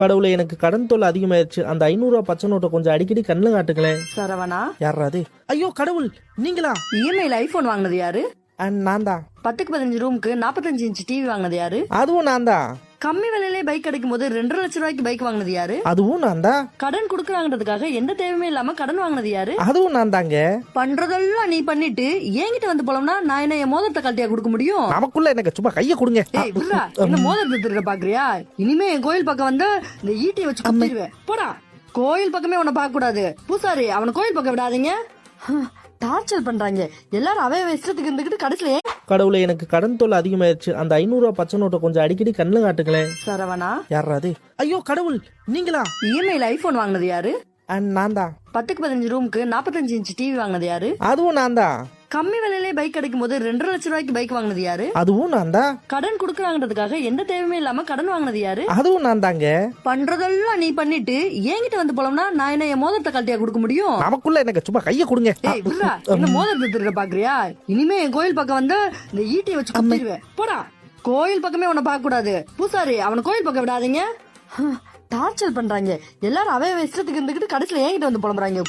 கடவுளே, எனக்கு கடன் தொல்லை அதிகமாயிருச்சு. அந்த 500 பச்சை நோட்டை கொஞ்சம் அடிக்கடி கண்ணுல காட்டுங்களேன். சரவணா, யாரா அது? ஐயோ கடவுள், நீங்களா? இஎம்ஐல ஐபோன் வாங்கினது யாரு? நான் தான். 10க்கு 15 ரூமுக்கு 45 இன்ச் டிவி வாங்கினது யாரு? அதுவும் நான் தான். கம்மி விலையிலே பைக் கிடைக்கும் போது 2.5 லட்சம் ரூபாய்க்கு பைக் வாங்கினது யாரு? அதுவும் நான் தான். கடன் குடுக்கறாங்கிறதுக்காக எந்த தேவையுமே இல்லாம கடன் வாங்கினது யாரு? அதுவும் நான் தாங்க. பண்றதெல்லாம் நீ பண்ணிட்டு என்கிட்ட வந்து போலம்னா நான் என்ன என் மோதிரத்தை கழட்டியா கொடுக்க முடியும்? நமக்குள்ள எனக்கு சும்மா கைய கொடுங்க. ஏய் விட்றா, என்ன மோதிரத்தை திருட பாக்குறியா? இனிமே என் கோயில் பக்கம் வந்தா இந்த ஈட்டியை வச்சு குத்திடுவேன். போடா, கோயில் பக்கமே உன்னை பார்க்க கூடாது. பூசாரி, அவனை கோயில் பக்கம் விடாதீங்க. டார்ச்சர் பண்றாங்க எல்லாரும். அவை இஷ்டத்துக்கு இருந்துகிட்டு கடைசியில கடவுளே, எனக்கு கடன் தொல்லை அதிகமாயிருச்சு. அந்த 500 பச்சை நோட்டை கொஞ்சம் அடிக்கடி கண்ணுல காட்டுங்களேன். சரவணா, யாரா அது? ஐயோ கடவுள், நீங்களா? இஎம்ஐல ஐபோன் வாங்கினது யாரு? நான் தான். 10க்கு 15 ரூமுக்கு 45 இன்ச் டிவி வாங்கினது யாரு? அதுவும் நான் தான். கம்மி விலையிலே பைக் கிடைக்கும் போது 2.5 லட்சம் ரூபாய்க்கு பைக் வாங்கினது யாரு? அதுவும் நான் தான். கடன் குடுக்கறாங்கிறதுக்காக எந்த தேவையுமே இல்லாம கடன் வாங்கினது யாரு? அதுவும் நான் தாங்க. பண்றதெல்லாம் நீ பண்ணிட்டு என்கிட்ட வந்து போலம்னா நான் என்ன என் மோதிரத்தை கழட்டியா கொடுக்க முடியும்? நமக்குள்ள எனக்கு சும்மா கைய கொடுங்க. ஏய் விட்றா, என்ன மோதிரத்தை திருட பாக்குறியா? இனிமே என் கோயில் பக்கம் வந்தா இந்த ஈட்டியை வச்சு குத்திடுவேன். போடா, கோயில் பக்கமே உன்னை பார்க்க கூடாது. பூசாரி, அவனை கோயில் பக்கம் விடாதீங்க. டார்ச்சர் பண்றாங்க எல்லாரும். அவை இஷ்டத்துக்கு இருந்துகிட்டு கடைசியில என்கிட்ட வந்து புலம்புறாங்க.